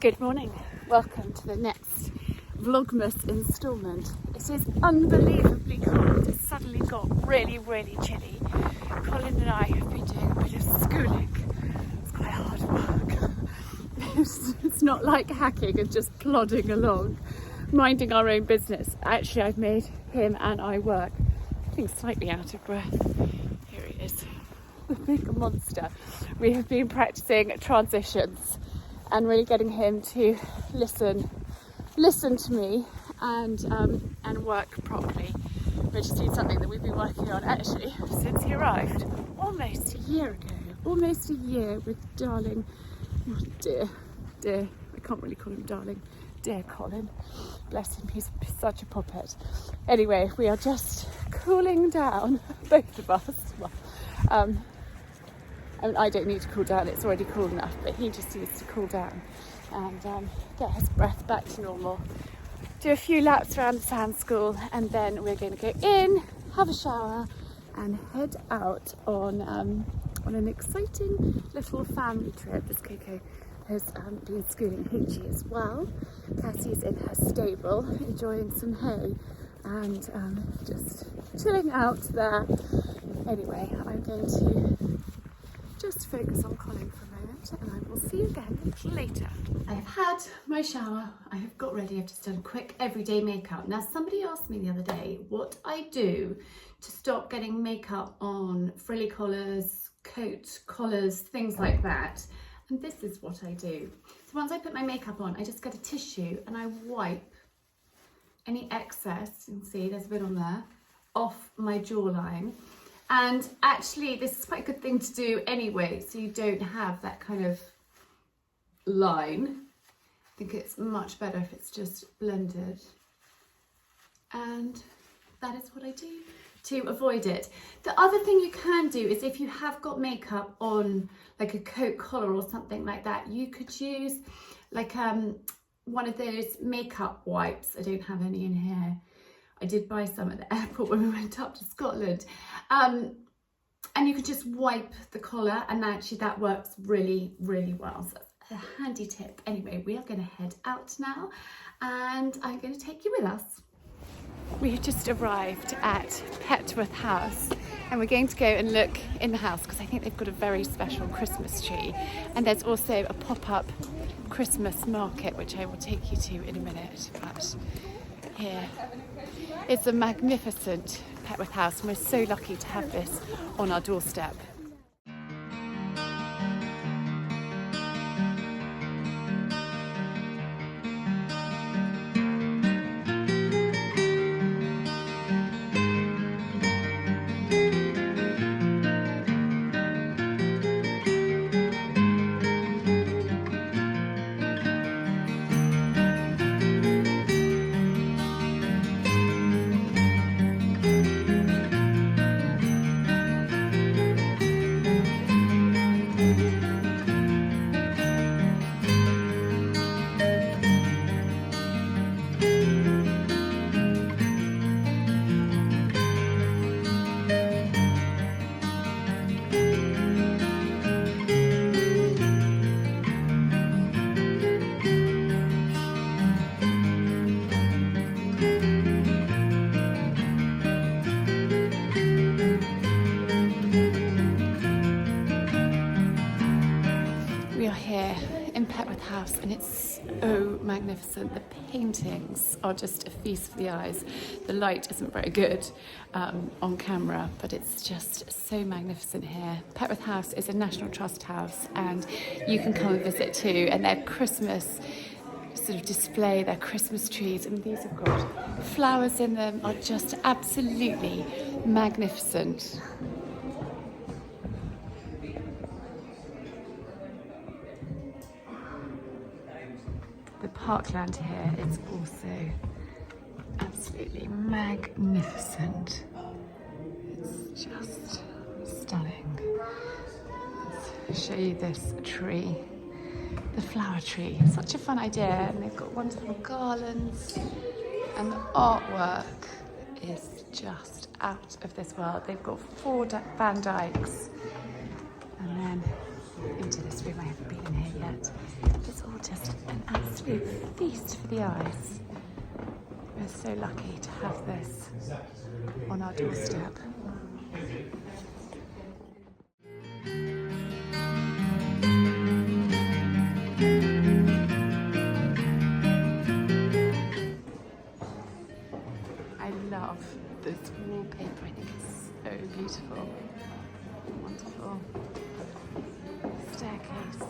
Good morning, welcome to the next Vlogmas instalment. It is unbelievably cold, it's suddenly got really chilly. Colin and I have been doing a bit of schooling. It's quite hard work. It's not like hacking and just plodding along, minding our own business. Actually, I've made him and I work. I think slightly out of breath. Here he is, the big monster. We have been practicing transitions and really getting him to listen to me and work properly, which has been something that we've been working on actually since he arrived almost a year ago. Almost a year with darling, oh dear, I can't really call him darling, dear Colin, bless him, he's such a poppet. Anyway, we are just cooling down, both of us. Well, I mean, I don't need to cool down, it's already cool enough, but he just needs to cool down and get his breath back to normal. Do a few laps around the sand school, and then we're going to go in, have a shower and head out on an exciting little family trip. As Coco has been schooling Hoochie as well. Cassie's in her stable enjoying some hay and just chilling out there. Anyway, I'm going to just focus on Colin for a moment and I will see you again later. I have had my shower, I have got ready, I've just done quick everyday makeup. Now somebody asked me the other day what I do to stop getting makeup on frilly collars, coat collars, things like that. And this is what I do. So once I put my makeup on, I just get a tissue and I wipe any excess, you can see there's a bit on there, off my jawline. And actually, this is quite a good thing to do anyway, so you don't have that kind of line. I think it's much better if it's just blended. And that is what I do to avoid it. The other thing you can do is if you have got makeup on like a coat collar or something like that, you could use like one of those makeup wipes. I don't have any in here. I did buy some at the airport when we went up to Scotland. And you could just wipe the collar, and actually that works really well. So that's a handy tip. Anyway, we are going to head out now and I'm going to take you with us. We have just arrived at Petworth House and we're going to go and look in the house because I think they've got a very special Christmas tree, and there's also a pop-up Christmas market which I will take you to in a minute. But here it's a magnificent Petworth house and we're so lucky to have this on our doorstep. Petworth House and it's so magnificent. The paintings are just a feast for the eyes. The light isn't very good on camera, but it's just so magnificent here. Petworth House is a National Trust house and you can come and visit too, and their Christmas sort of display, their Christmas trees, and these have got flowers in them, are just absolutely magnificent. the parkland here is also absolutely magnificent. It's just stunning. Let's show you this tree, the flower tree. It's such a fun idea, and they've got wonderful garlands, and the artwork is just out of this world. They've got 4 Van Dykes, and then into this room. I haven't been in here yet. It's all just an absolute feast for the eyes. We're so lucky to have this on our doorstep. I love this wallpaper. I think it's so beautiful. Wonderful staircase.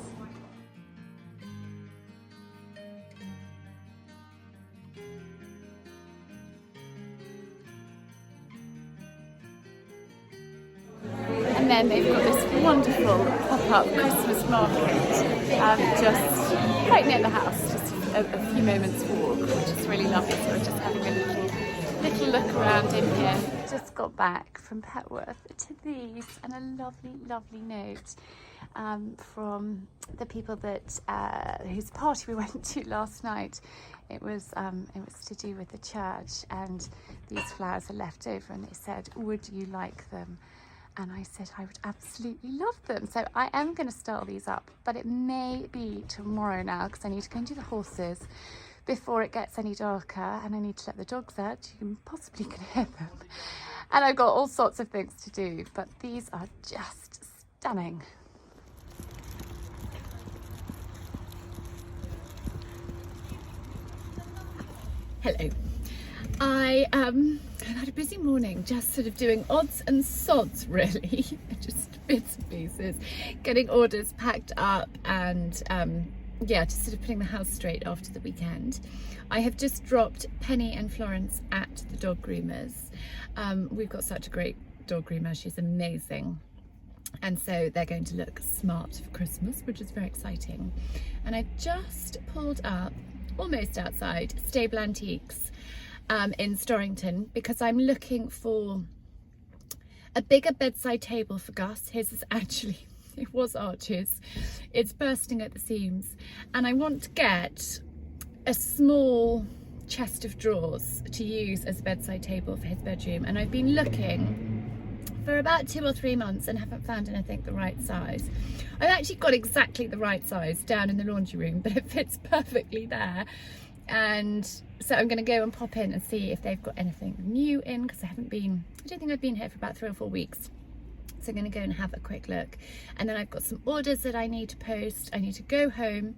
And then they've got this wonderful pop-up Christmas market just right near the house, just a few moments walk, which is really lovely. So we're just having a little look around in here. Just got back from Petworth to these, and a lovely note from the people that whose party we went to last night. It was to do with the church, and these flowers are left over, and they said, would you like them? And I said I would absolutely love them. So I am going to style these up, but it may be tomorrow now, because I need to go and do the horses before it gets any darker, and I need to let the dogs out. You possibly can hear them. And I've got all sorts of things to do, but these are just stunning. Hello. I had a busy morning, just sort of doing odds and sods really, just bits and pieces, getting orders packed up, and yeah, just sort of putting the house straight after the weekend. I have just dropped Penny and Florence at the dog groomers. We've got such a great dog groomer, she's amazing. And so they're going to look smart for Christmas, which is very exciting. And I've just pulled up, almost outside, Stable Antiques in Storrington, because I'm looking for a bigger bedside table for Gus. His is actually, it was Archie's. It's bursting at the seams. And I want to get a small chest of drawers to use as a bedside table for his bedroom. And I've been looking for about 2 or 3 months and haven't found anything the right size. I've actually got exactly the right size down in the laundry room, but it fits perfectly there. And so I'm going to go and pop in and see if they've got anything new in, because I don't think I've been here for about 3 or 4 weeks. So I'm going to go and have a quick look. And then I've got some orders that I need to post. I need to go home,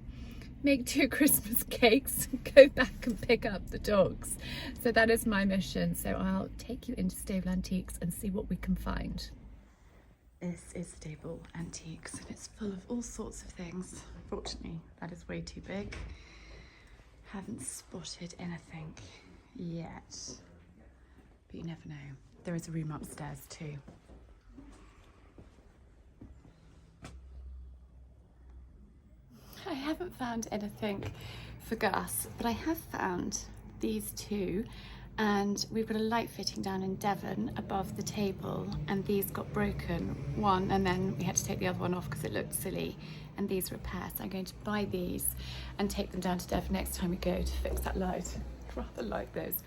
make 2 Christmas cakes, go back and pick up the dogs. So that is my mission. So I'll take you into Stable Antiques and see what we can find. This is Stable Antiques, and it's full of all sorts of things. Fortunately, that is way too big. Haven't spotted anything yet, but you never know. There is a room upstairs too. I haven't found anything for Gus, but I have found these 2, and we've got a light fitting down in Devon above the table, and these got broken, one, and then we had to take the other one off because it looked silly, and these were a pair. So I'm going to buy these and take them down to Devon next time we go to fix that light. I rather like those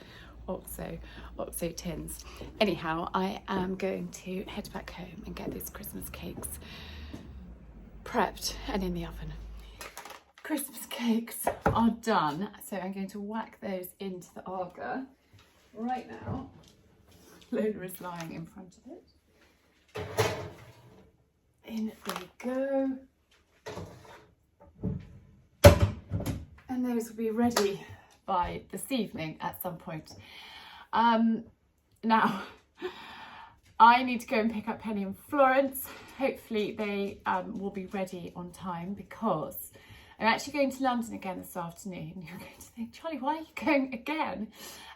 OXO tins. Anyhow, I am going to head back home and get these Christmas cakes prepped and in the oven. Christmas cakes are done, so I'm going to whack those into the Arga right now. Lola is lying in front of it. In they go. And those will be ready by this evening at some point. Now, I need to go and pick up Penny and Florence. Hopefully they will be ready on time, because I'm actually going to London again this afternoon. You're going to think, Charlie, why are you going again?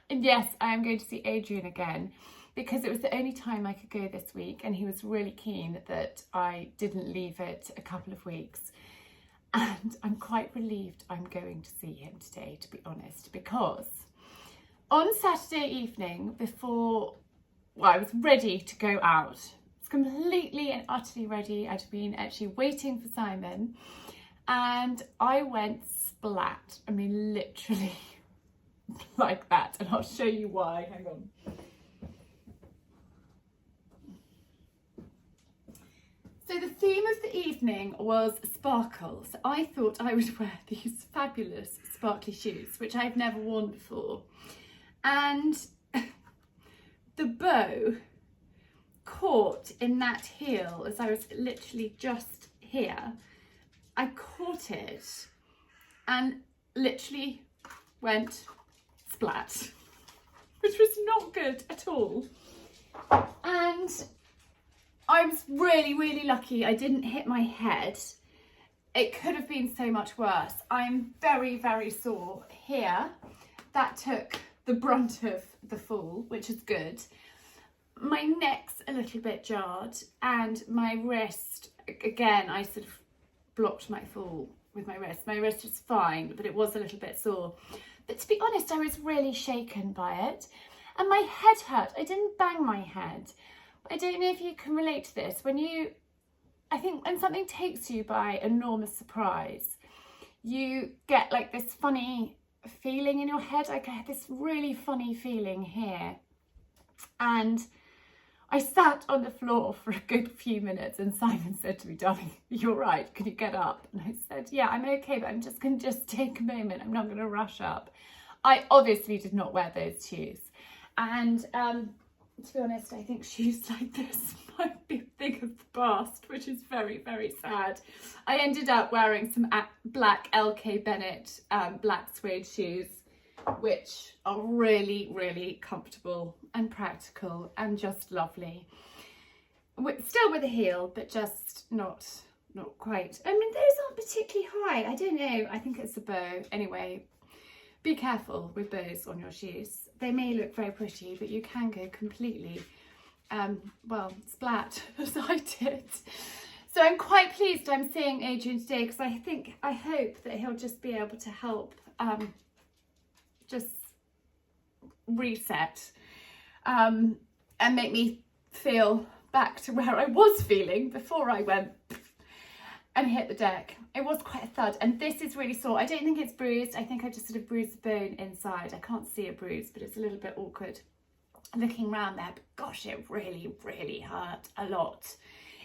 And yes, I am going to see Adrian again, because it was the only time I could go this week, and he was really keen that I didn't leave it a couple of weeks. and I'm quite relieved I'm going to see him today, to be honest, because on Saturday evening, before I was ready to go out, I was completely and utterly ready. I'd been actually waiting for Simon, and I went splat. I mean, literally like that, and I'll show you why. Hang on. So the theme of the evening was sparkles. I thought I would wear these fabulous sparkly shoes, which I've never worn before. And the bow caught in that heel as I was literally just here. I caught it and literally went splat, which was not good at all. And I was really, really lucky I didn't hit my head. It could have been so much worse. I'm very, very sore here. That took the brunt of the fall, which is good. My neck's a little bit jarred, and my wrist, again, I sort of blocked my fall with my wrist. My wrist is fine, but it was a little bit sore. But to be honest, I was really shaken by it. And my head hurt. I didn't bang my head. I don't know if you can relate to this. I think when something takes you by enormous surprise, you get like this funny feeling in your head. I get this really funny feeling here. And I sat on the floor for a good few minutes, and Simon said to me, "Darling, you're right, can you get up?" And I said, "Yeah, I'm okay, but I'm just going to take a moment. I'm not going to rush up." I obviously did not wear those shoes. And to be honest, I think shoes like this might be a thing of the past, which is very, very sad. I ended up wearing some black LK Bennett black suede shoes, which are really, really comfortable and practical and just lovely. Still with a heel, but just not quite. I mean, those aren't particularly high. I don't know. I think it's a bow. Anyway, be careful with bows on your shoes. They may look very pretty, but you can go completely, well, splat, as I did. So I'm quite pleased I'm seeing Adrian today, because I hope that he'll just be able to help just reset and make me feel back to where I was feeling before I went and hit the deck. It was quite a thud, and this is really sore. I don't think it's bruised. I think I just sort of bruised the bone inside. I can't see a bruise, but it's a little bit awkward looking around there. But gosh, it really, really hurt a lot.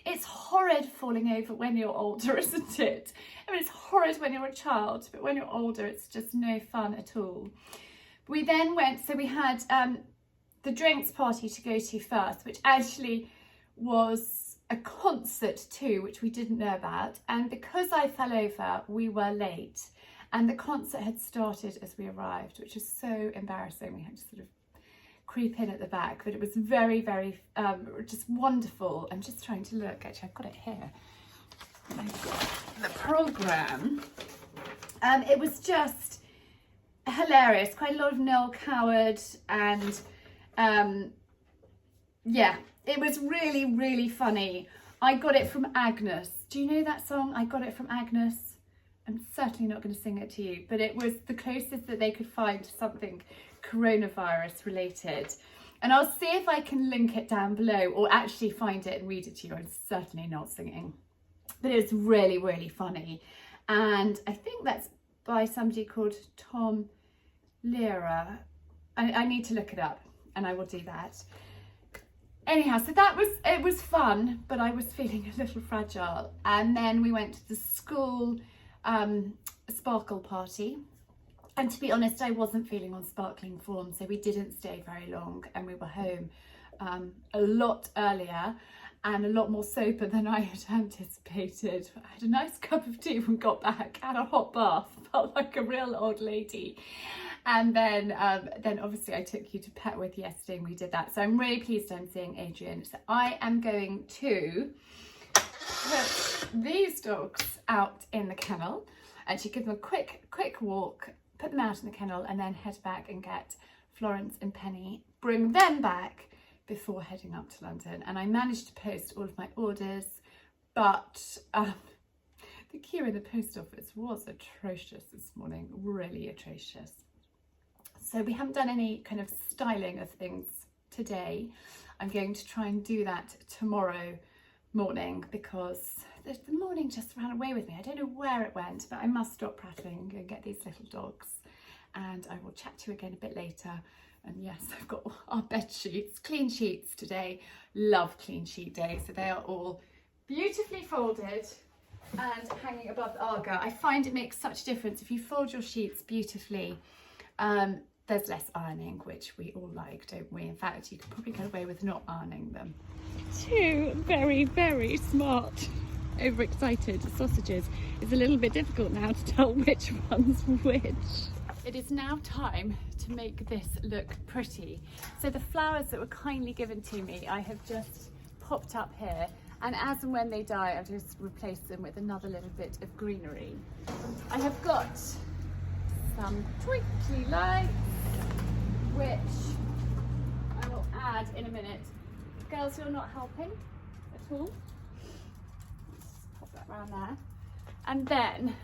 It's horrid falling over when you're older, isn't it? I mean, it's horrid when you're a child, but when you're older, it's just no fun at all. We then went, so we had the drinks party to go to first, which actually was a concert too, which we didn't know about. And because I fell over, we were late, and the concert had started as we arrived, which was so embarrassing. We had to sort of creep in at the back, but it was very, very just wonderful. I'm just trying to look. Actually, I've got it here. I've got the programme. It was just hilarious. Quite a lot of Noel Coward, and yeah, it was really, really funny. I got it from Agnes. Do you know that song? I got it from Agnes. I'm certainly not going to sing it to you, but it was the closest that they could find to something coronavirus related. And I'll see if I can link it down below, or actually find it and read it to you. I'm certainly not singing, but it's really, really funny. And I think that's by somebody called Tom Lehrer. I need to look it up, and I will do that. Anyhow, so it was fun, but I was feeling a little fragile. And then we went to the school sparkle party. And to be honest, I wasn't feeling on sparkling form, so we didn't stay very long, and we were home a lot earlier and a lot more sober than I had anticipated. I had a nice cup of tea when we got back, and a hot bath, felt like a real old lady. And then obviously I took you to Petworth yesterday, and we did that. So I'm really pleased I'm seeing Adrian. So I am going to put these dogs out in the kennel, and to give them a quick walk, put them out in the kennel, and then head back and get Florence and Penny, bring them back before heading up to London. And I managed to post all of my orders, but The queue in the post office was atrocious this morning, really atrocious. So we haven't done any kind of styling of things today. I'm going to try and do that tomorrow morning because the morning just ran away with me. I don't know where it went, but I must stop prattling and go and get these little dogs. And I will chat to you again a bit later. And yes, I've got our bed sheets, clean sheets today. Love clean sheet day. So they are all beautifully folded and hanging above the Arga. I find it makes such a difference if you fold your sheets beautifully. There's less ironing, which we all like, don't we? In fact, you could probably get away with not ironing them. Two very, very smart, overexcited sausages. It's a little bit difficult now to tell which one's which. It is now time to make this look pretty. So the flowers that were kindly given to me, I have just popped up here. And as and when they die, I've just replaced them with another little bit of greenery. I have got some twinkly lights, which I will add in a minute. Girls, you're not helping at all. Let's pop that around there. And then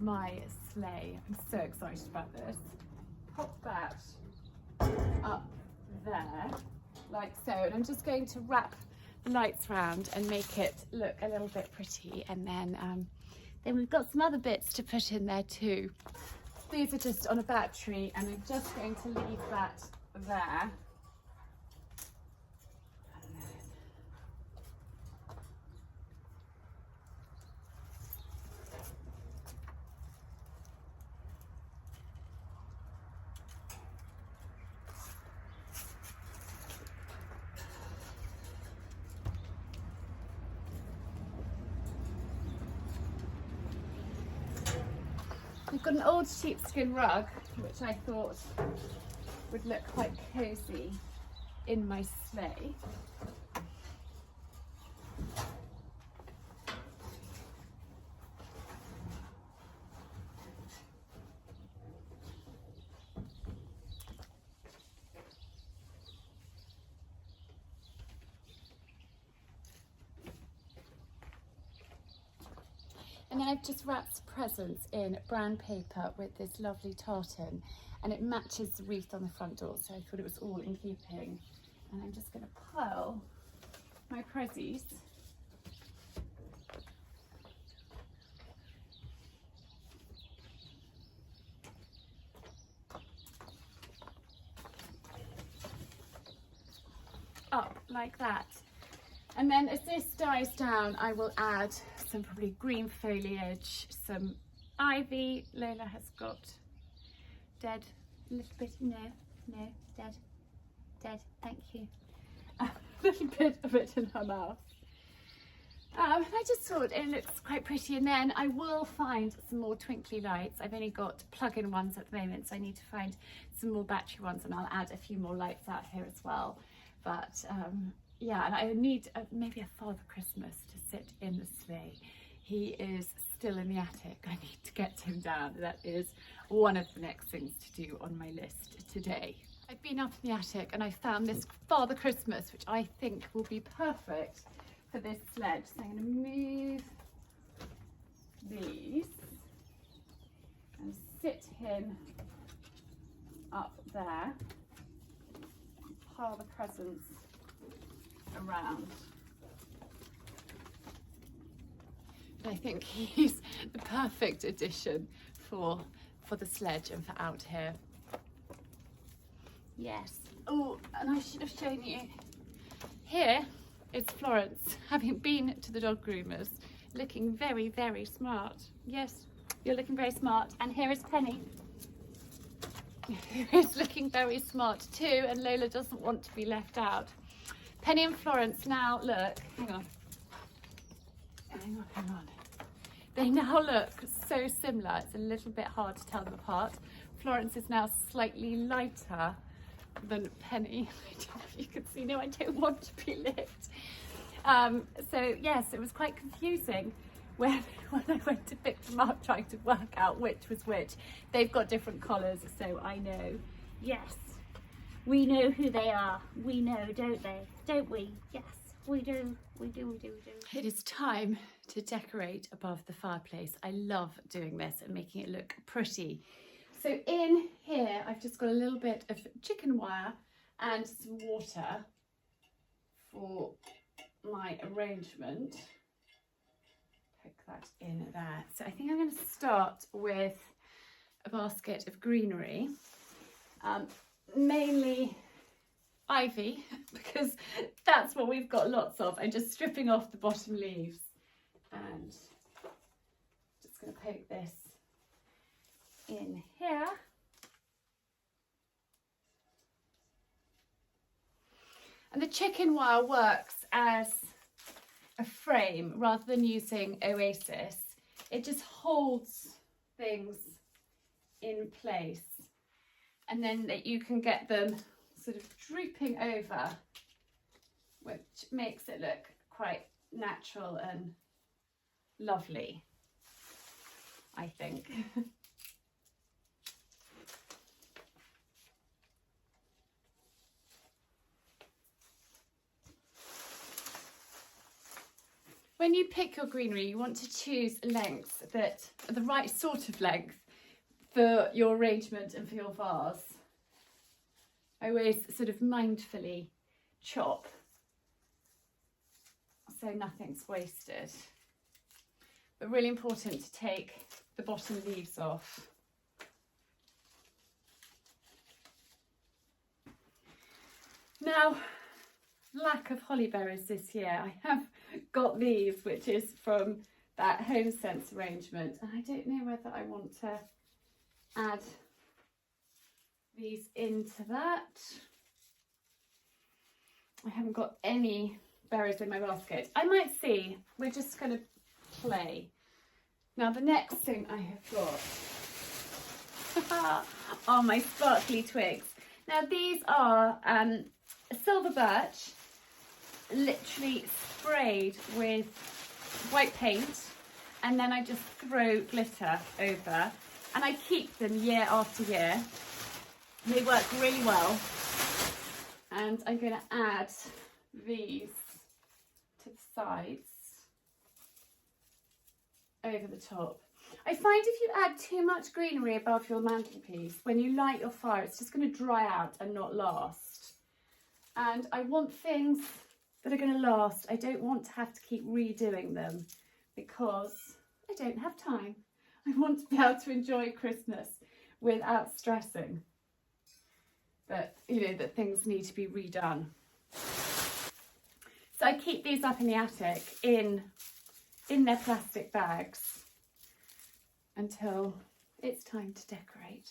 my sleigh. I'm so excited about this. Pop that up there, like so. And I'm just going to wrap the lights around and make it look a little bit pretty. And then we've got some other bits to put in there too. These are just on a battery, and I'm just going to leave that there. I've got an old sheepskin rug, which I thought would look quite cosy in my sleigh. And then I've just wrapped presents in brown paper with this lovely tartan, and it matches the wreath on the front door, so I thought it was all in keeping. And I'm just going to pile my prezzies up like that. And then as this dies down, I will add some probably green foliage, some ivy. Lola has got dead, a little bit, no, dead, thank you. A little bit of it in her mouth. I just thought it looks quite pretty, and then I will find some more twinkly lights. I've only got plug-in ones at the moment, so I need to find some more battery ones, and I'll add a few more lights out here as well. But yeah, and I need maybe a Father Christmas to sit in the sleigh. He is still in the attic. I need to get him down. That is one of the next things to do on my list today. I've been up in the attic and I found this Father Christmas, which I think will be perfect for this sledge. So I'm going to move these and sit him up there, pile the presents around. I think he's the perfect addition for the sledge and for out here. Yes. Oh, and I should have shown you. Here is Florence, having been to the dog groomers, looking very, very smart. Yes, you're looking very smart. And here is Penny, who is looking very smart too, and Lola doesn't want to be left out. Penny and Florence now look, hang on. They now look so similar, it's a little bit hard to tell them apart. Florence is now slightly lighter than Penny. I don't know if you can see, no, I don't want to be lit. So yes, it was quite confusing when I went to pick them up, trying to work out which was which. They've got different collars, so I know. Yes, we know who they are. We know, don't they? Don't we? Yes, we do. We do. It is time to decorate above the fireplace. I love doing this and making it look pretty. So in here, I've just got a little bit of chicken wire and some water for my arrangement. Pick that in there. So I think I'm going to start with a basket of greenery, mainly ivy, because that's what we've got lots of. I'm just stripping off the bottom leaves and just going to poke this in here. And the chicken wire works as a frame rather than using Oasis. It just holds things in place, and then that you can get them sort of drooping over, which makes it look quite natural and lovely, I think. When you pick your greenery, you want to choose lengths that are the right sort of length for your arrangement and for your vase. I always sort of mindfully chop so nothing's wasted. But really important to take the bottom leaves off. Now, lack of holly berries this year. I have got these, which is from that Home Sense arrangement, and I don't know whether I want to add these into that. I haven't got any berries in my basket. I might see. We're just going to play. Now the next thing I have got are my sparkly twigs. Now these are silver birch, literally sprayed with white paint, and then I just throw glitter over, and I keep them year after year. They work really well, and I'm going to add these to the sides over the top. I find if you add too much greenery above your mantelpiece, when you light your fire, it's just going to dry out and not last. And I want things that are going to last. I don't want to have to keep redoing them because I don't have time. I want to be able to enjoy Christmas without stressing that, you know, that things need to be redone. So I keep these up in the attic in their plastic bags until it's time to decorate.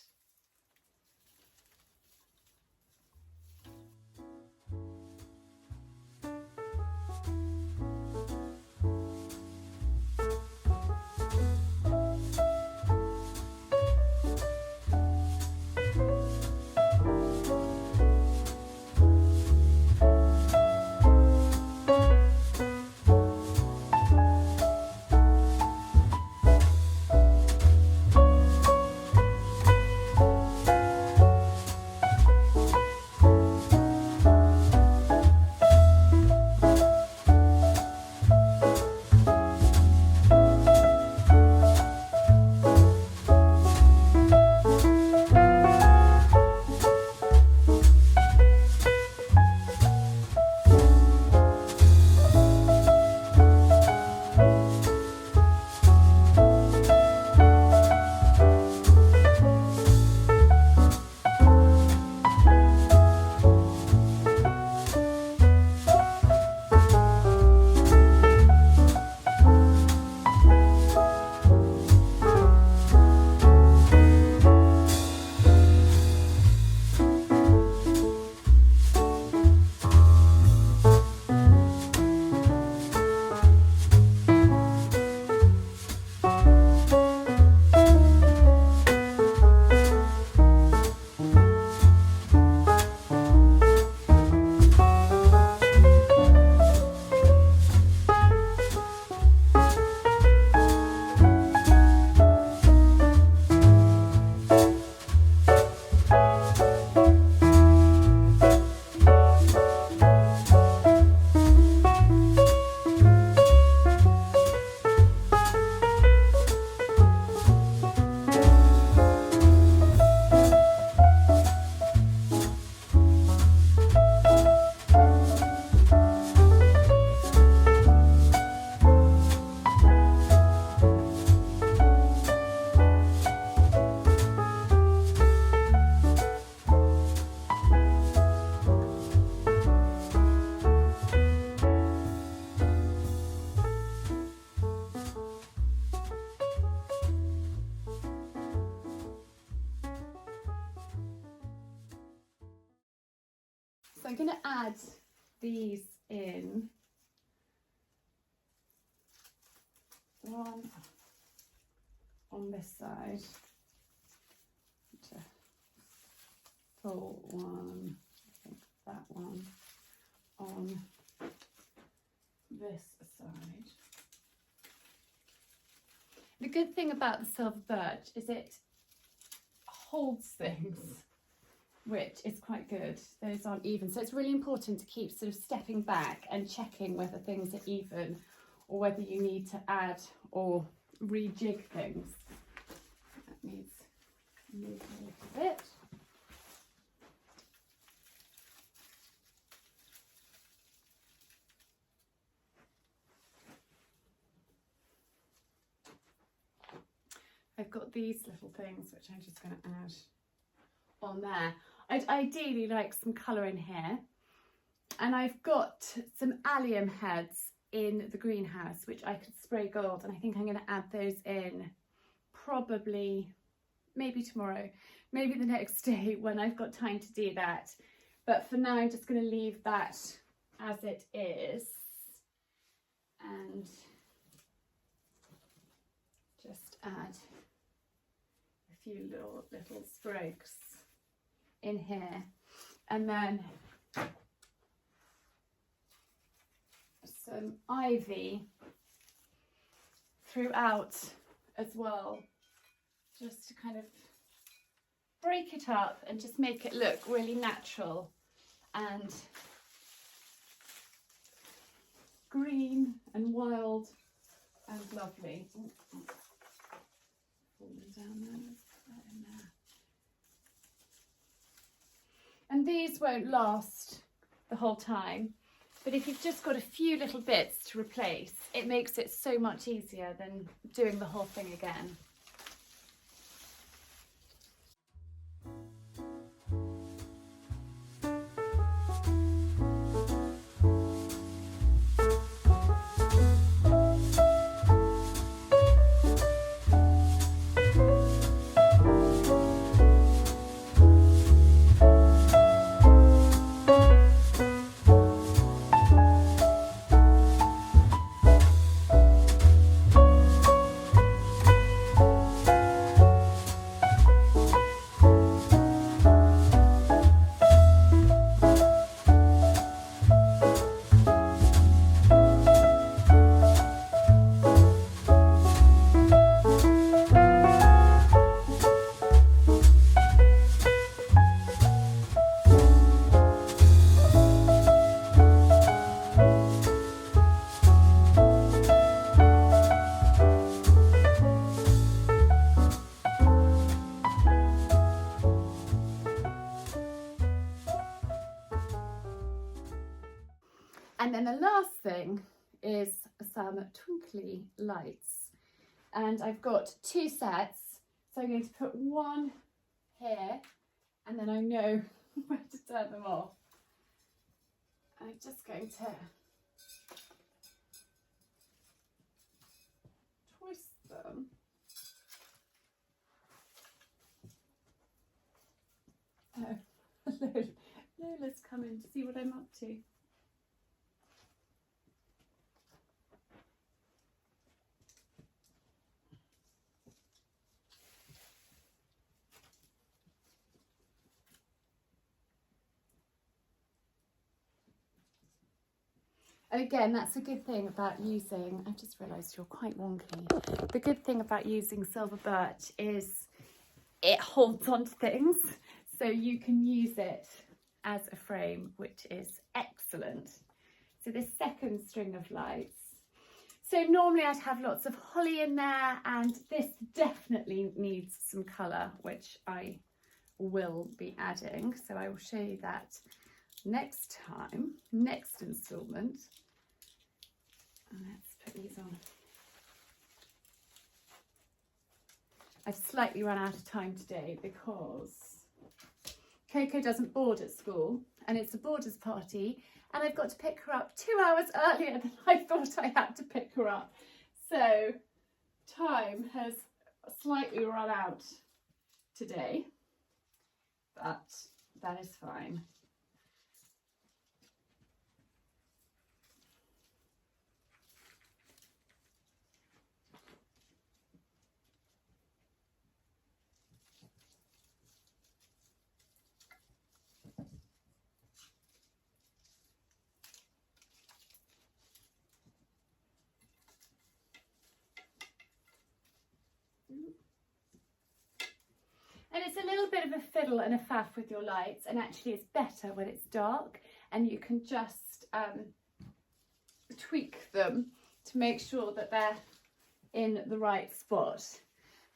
I'm going to add these in. One on this side, full one, I think that one on this side. The good thing about the silver birch is it holds things, which is quite good. Those aren't even, so it's really important to keep sort of stepping back and checking whether things are even or whether you need to add or rejig things. That needs moving a little bit. I've got these little things which I'm just going to add on there. I'd ideally like some colour in here, and I've got some allium heads in the greenhouse which I could spray gold, and I think I'm going to add those in probably maybe tomorrow, maybe the next day when I've got time to do that. But for now I'm just going to leave that as it is and just add a few little sprigs in here, and then some ivy throughout as well, just to kind of break it up and just make it look really natural and green and wild and lovely. Falling down there, let's put that in there. And these won't last the whole time, but if you've just got a few little bits to replace, it makes it so much easier than doing the whole thing again. And then the last thing is some twinkly lights. And I've got two sets. So I'm going to put one here, and then I know where to turn them off. I'm just going to twist them. Oh, Lola's coming to see what I'm up to. And again, that's a good thing about using, I just realised you're quite wonky. The good thing about using silver birch is it holds on to things, so you can use it as a frame, which is excellent. So this second string of lights. So normally I'd have lots of holly in there, and this definitely needs some colour, which I will be adding. So I will show you that next time, next instalment. And let's put these on. I've slightly run out of time today because Coco doesn't board at school, and it's a boarders party, and I've got to pick her up 2 hours earlier than I thought I had to pick her up. So time has slightly run out today, but that is fine. it's a little bit of a fiddle and a faff with your lights, and actually it's better when it's dark and you can just tweak them to make sure that they're in the right spot.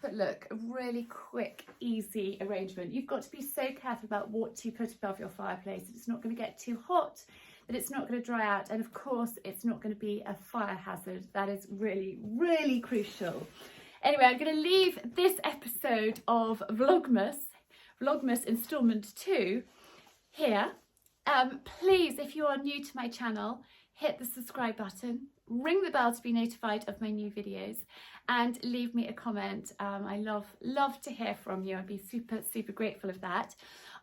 But look, a really quick, easy arrangement. You've got to be so careful about what you put above your fireplace. It's not going to get too hot, that it's not going to dry out, and of course it's not going to be a fire hazard. That is really, really crucial. Anyway, I'm going to leave this episode of Vlogmas Installment 2 here. Please, if you are new to my channel, hit the subscribe button, ring the bell to be notified of my new videos, and leave me a comment. I love to hear from you. I'd be super grateful of that.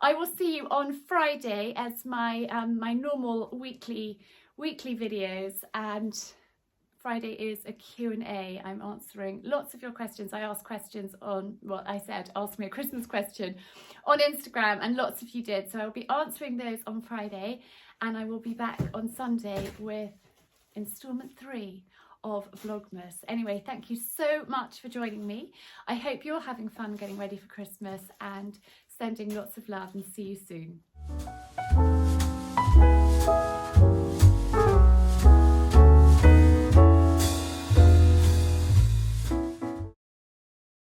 I will see you on Friday as my my normal weekly videos, and Friday is a Q&A. I'm answering lots of your questions. I asked questions on, well, I said ask me a Christmas question on Instagram, and lots of you did, so I'll be answering those on Friday, and I will be back on Sunday with installment 3 of Vlogmas. Anyway, thank you so much for joining me. I hope you're having fun getting ready for Christmas, and sending lots of love, and see you soon.